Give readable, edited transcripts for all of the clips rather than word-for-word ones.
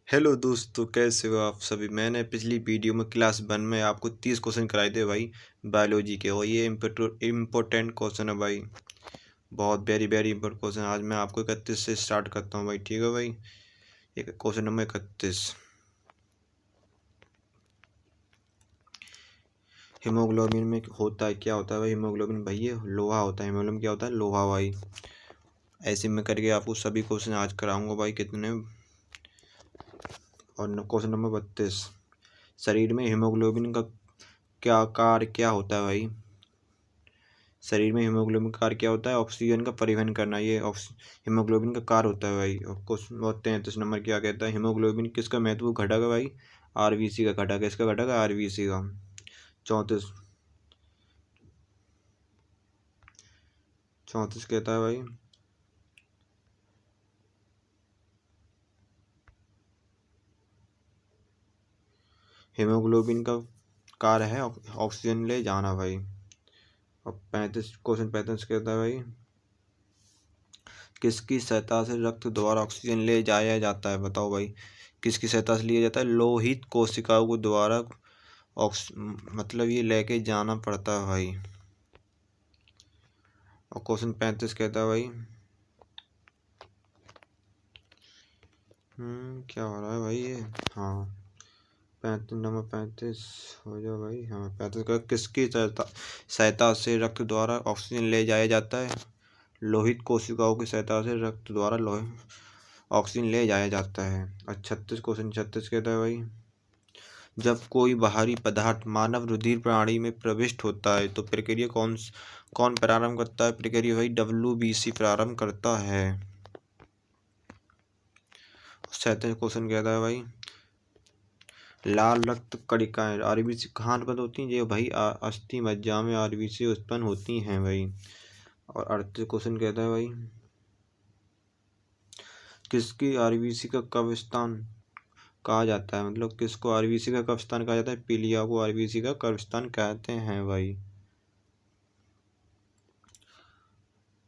Hello दोस्तों, कैसे हो आप सभी। मैंने पिछली वीडियो में क्लास 1 में आपको 30 क्वेश्चन कराए थे भाई, बायोलॉजी के। और ये इम्पोर्टेंट क्वेश्चन है भाई, बहुत वेरी वेरी इंपॉर्टेंट क्वेश्चन। आज मैं आपको 31 से स्टार्ट करता हूँ भाई, ठीक है भाई। एक क्वेश्चन नंबर 31। हीमोग्लोबिन में होता है, क्या होता है भाई हीमोग्लोबिन? भाई ये लोहा होता है। हीमोग्लोबिन क्या होता है? लोहा भाई। ऐसे में करके आपको सभी क्वेश्चन आज कराऊंगा भाई, कितने। और क्वेश्चन नंबर 32, शरीर में हीमोग्लोबिन का क्या कार्य क्या होता है भाई? शरीर में हीमोग्लोबिन का कार्य क्या होता है? ऑक्सीजन का परिवहन करना, ये हीमोग्लोबिन का कार्य होता है भाई। और क्वेश्चन 33 नंबर क्या कहता है? हीमोग्लोबिन किसका महत्वपूर्ण घटक है भाई? आरबीसी का घटक है। इसका घटक है आरबीसी का। 34 कहता है भाई, हीमोग्लोबिन का कार्य है ऑक्सीजन ले जाना भाई। और 35 कहता है भाई, किसकी सहायता से रक्त द्वारा ऑक्सीजन ले जाया जाता है? बताओ भाई, किसकी सहायता से लिया जाता है? लोहित कोशिकाओं को द्वारा मतलब ये लेके जाना पड़ता है भाई। और क्वेश्चन 35 कहता है भाई, क्या हो रहा है भाई ये? हाँ, 35 हो जाओ भाई। हाँ, 35 का किसकी सहायता से रक्त द्वारा ऑक्सीजन ले जाया जाता है? लोहित कोशिकाओं की सहायता से रक्त द्वारा ऑक्सीजन ले जाया जाता है। और 36 क्वेश्चन 36 कहता है भाई, जब कोई बाहरी पदार्थ मानव रुधिर प्रणाली में प्रविष्ट होता है तो प्रक्रिया कौन प्रारंभ करता है? प्रक्रिया भाई WBC प्रारंभ करता है। 37 क्वेश्चन कहता है भाई, लाल रक्त कणिकाएं आरबीसी कहाँ उत्पन्न होती हैं? ये भाई अस्थि मज्जा में आरबीसी उत्पन्न होती हैं भाई। और 38 क्वेश्चन कहता है भाई, किसकी आरबीसी का कब्रिस्तान कहा जाता है? मतलब किसको आरबीसी का कब्रिस्तान कहा जाता है? पीलिया को आरबीसी का कब्रिस्तान कहते हैं भाई।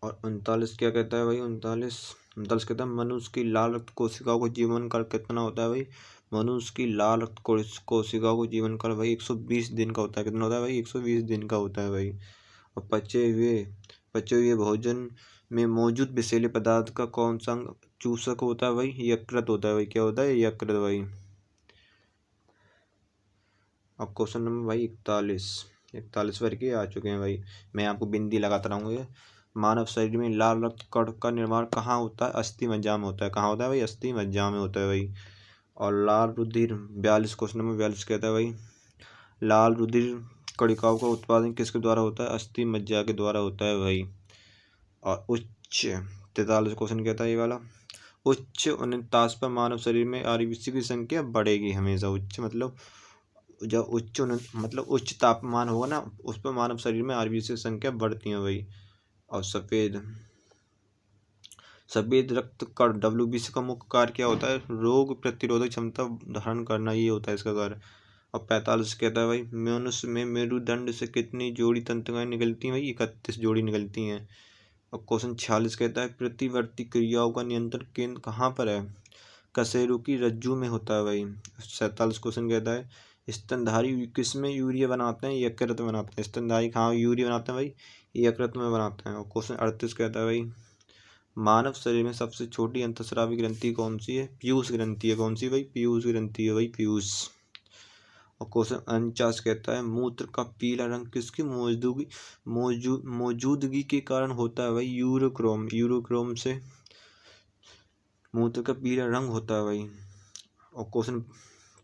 और 39 क्या कहता है भाई? 39 कहता है, मनुष्य की लाल रक्त कोशिकाओं को जीवन काल कितना होता है भाई? मनुष्य की लाल रक्त कोशिकाओं को जीवन काल भाई 120 दिन का होता है। कितना होता है भाई? 120 दिन का होता है भाई। और पचे हुए भोजन में मौजूद विषैले पदार्थ का कौन सा चूसक होता है भाई? यकृत होता है भाई। क्या होता है? यकृत भाई। अब क्वेश्चन नंबर भाई 41 पर के आ चुके हैं भाई। मैं आपको बिंदी लगाता रहूँगा। मानव शरीर में लाल रक्त कण का निर्माण कहाँ होता है? अस्थि मज्जा में होता है। कहाँ होता है भाई? अस्थि मज्जा में होता है भाई। और लाल रुधिर 42 क्वेश्चन नंबर 42 कहता है भाई, लाल रुधिर कणिकाओं का उत्पादन किसके द्वारा होता है? अस्थि मज्जा के द्वारा होता है भाई। और उच्च 43 क्वेश्चन कहता है ये वाला, उच्च 49 पर मानव शरीर में आरबीसी की संख्या बढ़ेगी हमेशा। उच्च मतलब जब मतलब उच्च तापमान होगा ना, उस पर मानव शरीर में आरबीसी की संख्या बढ़ती है भाई। और सफेद रक्त कण WBC का मुख्य कार्य क्या होता है? रोग प्रतिरोधक क्षमता धारण करना, ये होता है इसका कार्य। और 45 कहता है भाई, मनुष्य में मेरुदंड से कितनी जोड़ी तंत्रिकाएं निकलती हैं भाई? 31 जोड़ी निकलती हैं। और क्वेश्चन 46 कहता है, प्रतिवर्ती क्रियाओं का नियंत्रण केंद्र कहाँ पर है? कशेरुकी की रज्जु में होता है भाई। 47 क्वेश्चन कहता है, स्तनधारी किस में यूरिया बनाते हैं? यकृत में बनाते हैं। स्तनधारी कहाँ यूरिया बनाते हैं भाई? यकृत में बनाते हैं। और क्वेश्चन 38 कहता है भाई, मानव शरीर में सबसे छोटी अंतःस्रावी ग्रंथि कौन सी है? पीयूष ग्रंथि है। कौन सी भाई? पीयूष ग्रंथि है भाई, पीयूष। और क्वेश्चन 49 कहता है, मूत्र का पीला रंग किसकी मौजूदगी के कारण होता है भाई? यूरोक्रोम से मूत्र का पीला रंग होता है भाई। और क्वेश्चन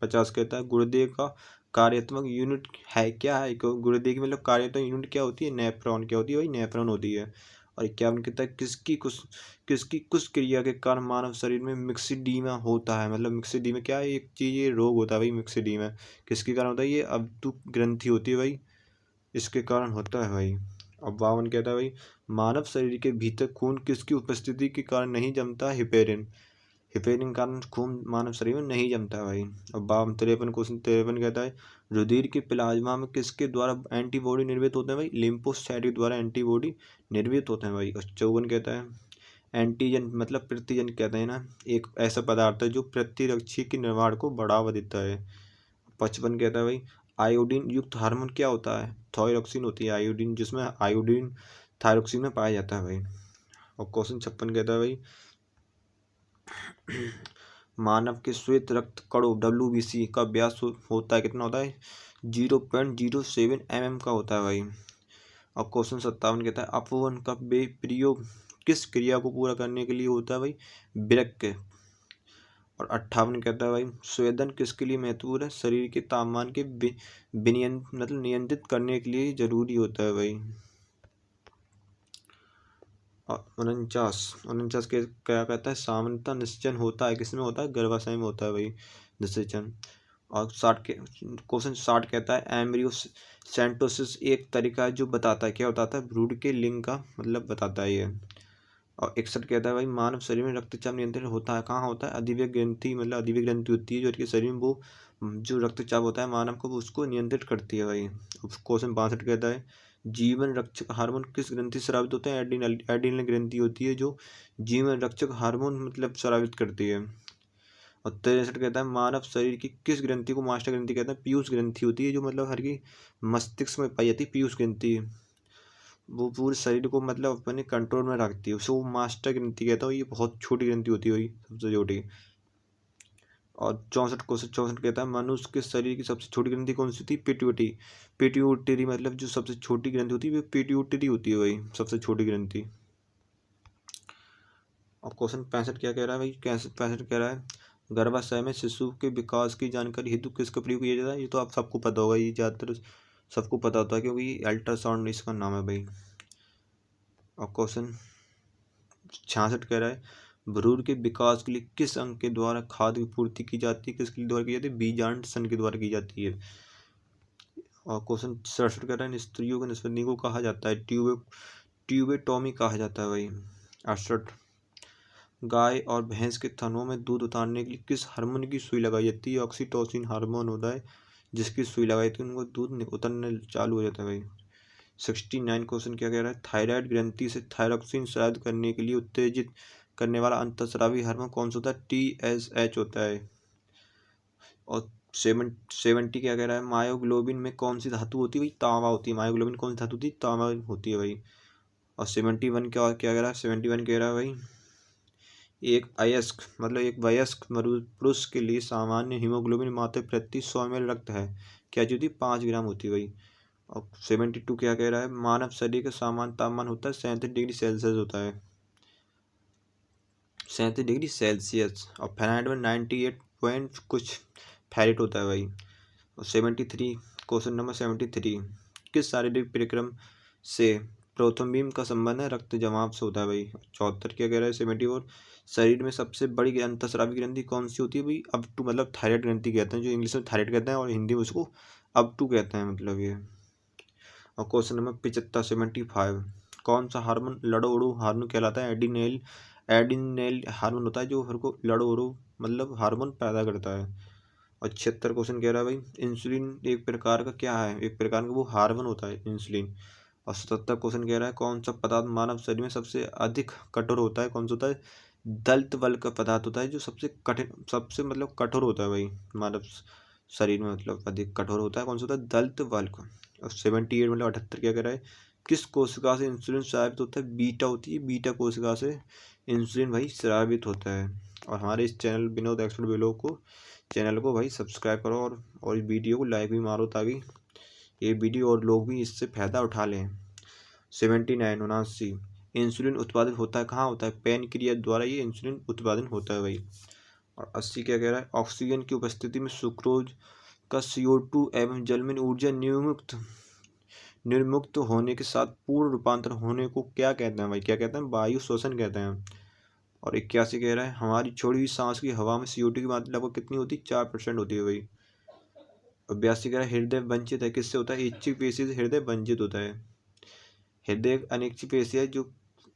50 कहता है, गुर्दे का कार्यात्मक यूनिट है क्या है? गुर्दे की मतलब कार्यात्मक यूनिट क्या होती है? नेफ्रॉन। क्या होती है भाई? नेफ्रॉन होती है। और 51 कहता है, किसकी कुछ क्रिया के कारण मानव शरीर में मिक्सिडीमा होता है? मतलब मिक्सिडीमा क्या है? एक चीज, ये रोग होता है भाई मिक्सिडीमा। किसके कारण होता है? ये अब्दु ग्रंथि होती है भाई, इसके कारण होता है भाई। अब 52 कहता है भाई, मानव शरीर के भीतर खून किसकी उपस्थिति के कारण नहीं जमता? हिपेरिन के कारण खून मानव शरीर में नहीं जमता है भाई। अब 53 क्वेश्चन 53 कहता है, रुधिर के प्लाज्मा में किसके द्वारा एंटीबॉडी निर्मित होते हैं भाई? लिम्फोसाइट के द्वारा एंटीबॉडी निर्मित होते हैं भाई। और 54 कहता है, एंटीजन मतलब प्रतिजन कहते हैं ना, एक ऐसा पदार्थ है जो प्रतिरक्षी के निर्माण को बढ़ावा देता है। 55 कहता है भाई आयोडीन युक्त हार्मोन क्या होता है? थायरोक्सिन होती है आयोडीन, जिसमें आयोडीन थायरोक्सिन में पाया जाता है भाई। और क्वेश्चन 56 कहता है भाई मानव के श्वेत रक्त कणों WBC का व्यास होता है, कितना होता है? 0.07 mm का होता है भाई। और क्वेश्चन 57 कहता है अपवन का प्रयोग किस क्रिया को पूरा करने के लिए होता है भाई? वृक्क के। और 58 कहता है भाई स्वेदन किसके लिए महत्वपूर्ण है? शरीर के तापमान के मतलब नियंत्रित करने के लिए जरूरी होता है भाई। और 49 क्या कहता है सामान्यतः निषेचन होता है, किसमें होता है? गर्भाशय में होता है भाई निषेचन। और 60 के क्वेश्चन 60 कहता है एम्ब्रियोसेंटोसिस एक तरीका है जो बताता है, क्या बताता है? भ्रूण के लिंग का मतलब बताता है ये। और 61 कहता है भाई मानव शरीर में रक्तचाप नियंत्रण होता है, कहाँ होता है? अधिवेग ग्रंथि, मतलब अधिवेग ग्रंथि होती है जो उसके शरीर में वो जो रक्तचाप होता है मानव को, उसको नियंत्रित करती है भाई। क्वेश्चन 62 कहता है जीवन रक्षक हार्मोन किस ग्रंथि से स्रावित होते हैं? एड्रीनल ग्रंथि होती है जो जीवन रक्षक हार्मोन मतलब स्रावित करती है। और 63 कहता है मानव शरीर की किस ग्रंथि को मास्टर ग्रंथि कहते हैं? पीयूष ग्रंथि होती है जो मतलब हर की मस्तिष्क में पाई जाती है पीयूष ग्रंथि, वो पूरे शरीर को मतलब अपने कंट्रोल में रखती है, उसको मास्टर ग्रंथि कहता हूँ। ये बहुत छोटी ग्रंथि होती है वही सबसे छोटी। और 64 कहता है मनुष्य के शरीर की सबसे छोटी ग्रंथि कौन सी थी? पिट्यूटरी मतलब जो सबसे छोटी ग्रंथि होती है वो पिट्यूटरी होती है वही सबसे छोटी ग्रंथि। और क्वेश्चन 65 क्या कह रहा है भाई? 65 कह रहा है गर्भाशय में शिशु के विकास की जानकारी हेतु किसका प्रयोग किया जाता है? ये तो आप सबको पता होगा, ये ज़्यादातर सबको पता होता है क्योंकि अल्ट्रासाउंड इसका नाम है भाई। और क्वेश्चन 66 कह रहा है भ्रूण के विकास के लिए किस अंग के द्वारा खाद्य की पूर्ति की जाती है? किसके द्वारा की जाती है? बीजांड के द्वारा की जाती है। और क्वेश्चन 67 कह रहा है स्त्रियों के निष्पत्ति को कहा जाता है? ट्यूबेटोमी कहा जाता है भाई। 68 गाय और भैंस के थनों में दूध उतारने के लिए किस हार्मोन की सुई लगाई जाती है? ऑक्सीटोसिन हार्मोन होता है जिसकी सुई लगाई थी उनको दूध उतरने चालू हो जाता है भाई। 69 क्वेश्चन क्या कह रहा है थायराइड ग्रंथि से थायरोक्सिन स्रावित करने के लिए उत्तेजित करने वाला अंतःस्रावी हार्मोन कौन सा होता है? TSH होता है। और 70 क्या कह रहा है मायोग्लोबिन में कौन सी धातु होती है भाई? तांबा होती है। मायोग्लोबिन कौन सी धातु होती है? तांबा होती है भाई। और 71 क्या कह रहा है? 71 कह रहा है भाई एक वयस्क पुरुष के लिए सामान्य हीमोग्लोबिन मात्रा प्रति 100 ml रक्त है क्या जो थी? 5 ग्राम होती है भाई। और 72 क्या कह रहा है मानव शरीर का सामान्य तापमान होता है 37 डिग्री सेल्सियस होता है, 37 डिग्री सेल्सियस। और फ़ारेनहाइट में 98 पॉइंट कुछ फ़ारेनहाइट होता है भाई। और 73 क्वेश्चन नंबर 73 किस शारीरिक परिक्रम से प्रोथोम्बियम का संबंध है? रक्त जमाव से होता है भाई। 74 क्या कह रहा है 74 शरीर में सबसे बड़ी अंतःस्रावी ग्रंथि कौन सी होती है भाई? अब टू मतलब थायराइड ग्रंथि कहते हैं, जो इंग्लिश में थायराइड कहते हैं और हिंदी में उसको अब टू कहते हैं मतलब ये। और क्वेश्चन नंबर 75 कौन सा हार्मोन लड़ो उड़ो हार्मोन कहलाता है? एडिनेल हार्मोन होता है जो हर को लड़ो उड़ो मतलब हार्मोन पैदा करता है। और 76 क्वेश्चन कह रहा है भाई इंसुलिन एक प्रकार का क्या है? एक प्रकार का वो हार्मोन होता है इंसुलिन। और 77 क्वेश्चन कह रहा है कौन सा पदार्थ मानव शरीर में सबसे अधिक कठोर होता है? कौन सा होता है? दल्त बल का पदार्थ होता है जो सबसे कठिन सबसे मतलब कठोर होता है भाई मानव शरीर में, मतलब अधिक कठोर होता है। कौन सा होता है? दल्त बल का। और 78 मतलब 78 क्या कह रहा है किस कोशिका से इंसुलिन स्रावित होता है? बीटा होती है, बीटा कोशिका से इंसुलिन भाई स्रावित होता है। और हमारे इस चैनल विनोद एक्सपर्ट व्लॉग को चैनल को भाई सब्सक्राइब करो और इस वीडियो को लाइक भी मारो ताकि ये वीडियो और लोग भी इससे फ़ायदा उठा लें। 79 इंसुलिन उत्पादित होता है कहाँ होता है? पैनक्रियाज द्वारा ये इंसुलिन उत्पादन होता है भाई। और 80 क्या कह रहा है ऑक्सीजन की उपस्थिति में सुक्रोज का CO2 एवं जल में ऊर्जा निर्मुक्त होने के साथ पूर्ण रूपांतर होने को क्या कहते हैं भाई? क्या कहते हैं? वायु श्वसन कहते हैं। और 81 कह रहा है हमारी छोड़ी हुई सांस की हवा में CO2 की मात्रा लगभग कितनी होती है? 4% होती है भाई। और 82 कह रहा है हृदय वंचित है, किससे होता है? इच्छिक पेशी से हृदय वंचित होता है। हृदय एक अनिच्छिक पेशी है जो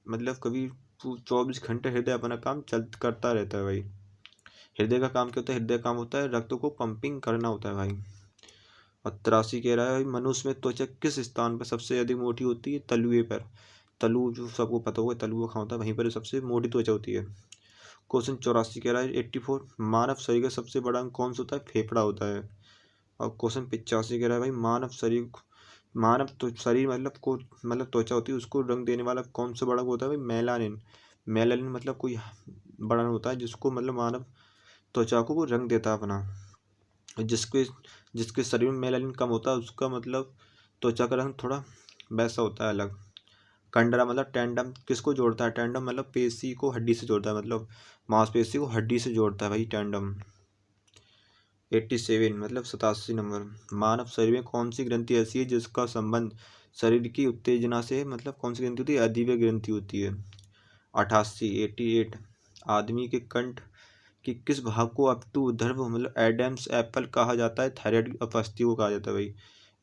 मतलब कभी 24 घंटे हृदय अपना काम करता रहता है भाई। हृदय का काम क्या होता है? हृदय काम होता है रक्त को पंपिंग करना होता है भाई। और 83 कह रहा है मनुष्य में त्वचा किस स्थान पर सबसे अधिक मोटी होती है? तलुए पर। तलु जो सबको पता होगा तलु कहाँ होता है, वहीं पर सबसे मोटी त्वचा होती है। क्वेश्चन 84 कह रहा है 84 मानव शरीर का सबसे बड़ा अंग कौन सा होता है, फेफड़ा होता है। और क्वेश्चन 85 कह रहा है भाई मानव तो शरीर मतलब त्वचा होती है, उसको रंग देने वाला कौन सा बड़ा होता है भाई, मेलानिन। मेलानिन मतलब कोई बड़ा होता है जिसको मतलब मानव त्वचा को वो रंग देता है अपना। जिसके जिसके शरीर में मेलानिन कम होता है उसका मतलब त्वचा का रंग थोड़ा वैसा होता है अलग। कंडरा मतलब टेंडम किसको जोड़ता है, टेंडम मतलब पेशी को हड्डी से जोड़ता है, मतलब मांसपेशी को हड्डी से जोड़ता है भाई टेंडम। 87 मतलब 87 नंबर, मानव शरीर में कौन सी ग्रंथि ऐसी है जिसका संबंध शरीर की उत्तेजना से, मतलब कौन सी ग्रंथि होती है, अदिव्य ग्रंथि होती है। 88 आदमी के कंठ कि किस भाग को अप टू ऊर्ध्व मतलब एडम्स एप्पल कहा जाता है, थायराइड अपस्थि को कहा जाता है भाई।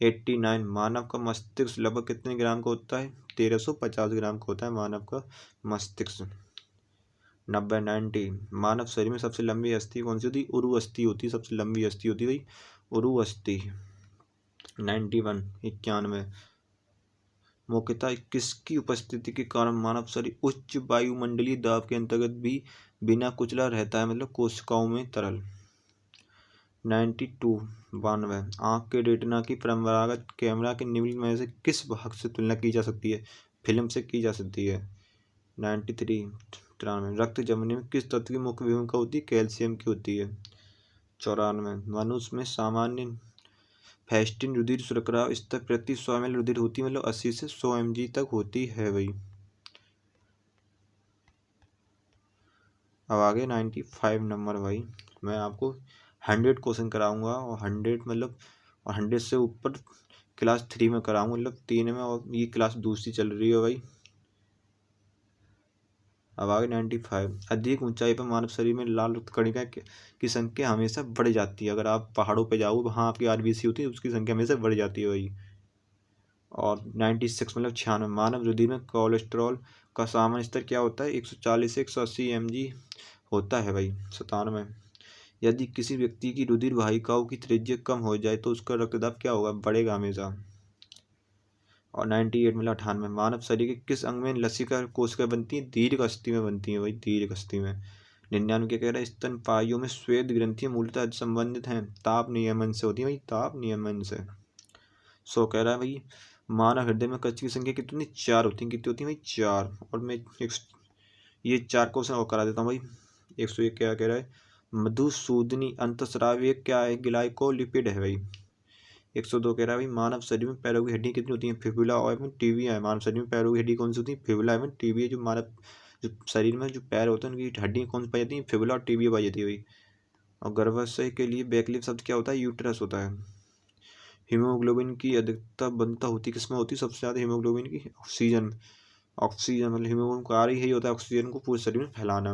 89 मानव का मस्तिष्क लगभग कितने ग्राम का होता है, 1350 ग्राम का होता है मानव का मस्तिष्क। 90 मानव शरीर में सबसे लंबी अस्थि कौन सी होती है, उरु अस्थि होती है, सबसे लंबी अस्थि होती है भाई उरु अस्थि। 91 मुख्यतः किसकी उपस्थिति के कारण मानव शरीर उच्च वायुमंडलीय दाब के अंतर्गत भी बिना कुचला रहता है, मतलब कोशिकाओं में तरल। 92 आँख के रेटिना की परंपरागत कैमरा के निम्न में से किस भाग से तुलना की जा सकती है, फिल्म से की जा सकती है। 93 रक्त जमने में किस तत्व की मुख्य भूमिका होती है, कैल्शियम की होती है। 94 मनुष्य में सामान्य फेस्टिन रुधिर शर्करा स्तर प्रति 100 ml रुधिर होती है, मतलब 80 से 100 mg तक होती है भाई। अब आगे 95 नंबर भाई, मैं आपको 100 क्वेश्चन कराऊंगा और 100 से ऊपर क्लास 3 में कराऊंगा, मतलब 3 में, और ये क्लास दूसरी चल रही है भाई। अब आगे 95 अधिक ऊंचाई पर मानव शरीर में लाल रक्त कणिका की संख्या हमेशा बढ़ जाती है। अगर आप पहाड़ों पे जाओ वहाँ आपकी आरबीसी होती है, उसकी संख्या हमेशा बढ़ जाती है भाई। और 96 मतलब 96 मानव हृदय में कोलेस्ट्रॉल का सामान्य स्तर क्या होता है, 140 से 180 mg होता है भाई। 97 यदि किसी व्यक्ति की रुधिर वाहिकाओं की त्रिज्या कम हो जाए तो उसका रक्तदाब क्या होगा, बढ़ेगा हमेशा। और 98 मतलब 98 मानव शरीर के किस अंग में लसिका कोशिका बनती है, दीर्घ अस्थि में बनती है भाई, दीर्घ अस्थि में। 99 क्या कह रहा है, स्तनपाइयों में श्वेत ग्रंथियां मूलतः संबंधित हैं ताप नियमन से होती है भाई, ताप नियमन से। 100 कह रहा है भाई मानव हृदय में कच्ची की संख्या कितनी, 4 होती है, कितनी होती है भाई, 4। और मैं ये 4 क्वेश्चन और करा देता हूँ भाई। 101 क्या कह रहा है, मधुसूदनी अंतःस्रावी क्या है, ग्लाइकोलिपिड है भाई। 102 कह रहा है भाई मानव शरीर में पैरों की हड्डी कितनी होती है, फिबुला और एवं टिबिया है। मानव शरीर में पैरों की हड्डी कौन सी होती है, फिबुला एवं टिबिया। जो शरीर में जो पैर होते हैं उनकी हड्डी कौन सी पाई जाती है, फिबुला और टिबिया पाई जाती है भाई। और गर्भाशय के लिए वैकल्पिक शब्द क्या होता है, यूट्रस होता है। हीमोग्लोबिन की अधिकता बनता होती किसमें होती है, सबसे ज़्यादा हीमोग्लोबिन की ऑक्सीजन मतलब हीमोग्लोबिन का कार्य यही होता है ऑक्सीजन को पूरे शरीर में फैलाना।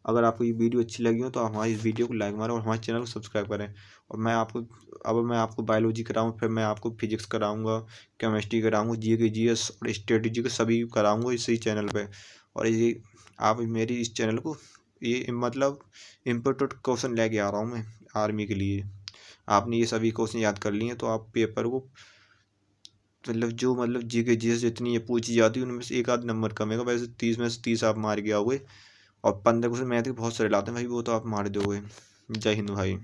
अगर आपको ये वीडियो अच्छी लगी हो तो हमारी इस वीडियो को लाइक मारें और हमारे चैनल को सब्सक्राइब करें। और मैं आपको बायोलॉजी कराऊँ, फिर मैं आपको फिजिक्स कराऊँगा, केमिस्ट्री कराऊँगा, जीएस और स्ट्रेटेजी के सभी कराऊँगा इसी चैनल पे। और ये आप मेरी इस चैनल को ये मतलब इम्पोर्टेंट क्वेश्चन लेके आ रहा हूँ मैं आर्मी के लिए। आपने ये सभी क्वेश्चन याद कर लिए हैं तो आप पेपर को मतलब जीएस जितनी ये पूछी जाती है उनमें से एक आध नंबर कमेगा। वैसे 30 में से 30 आप मार के आओगे और 15 क्वेश्चन मैथ के बहुत सारे लाते हैं भाई, वो तो आप मार दोगे। जय हिंद भाई।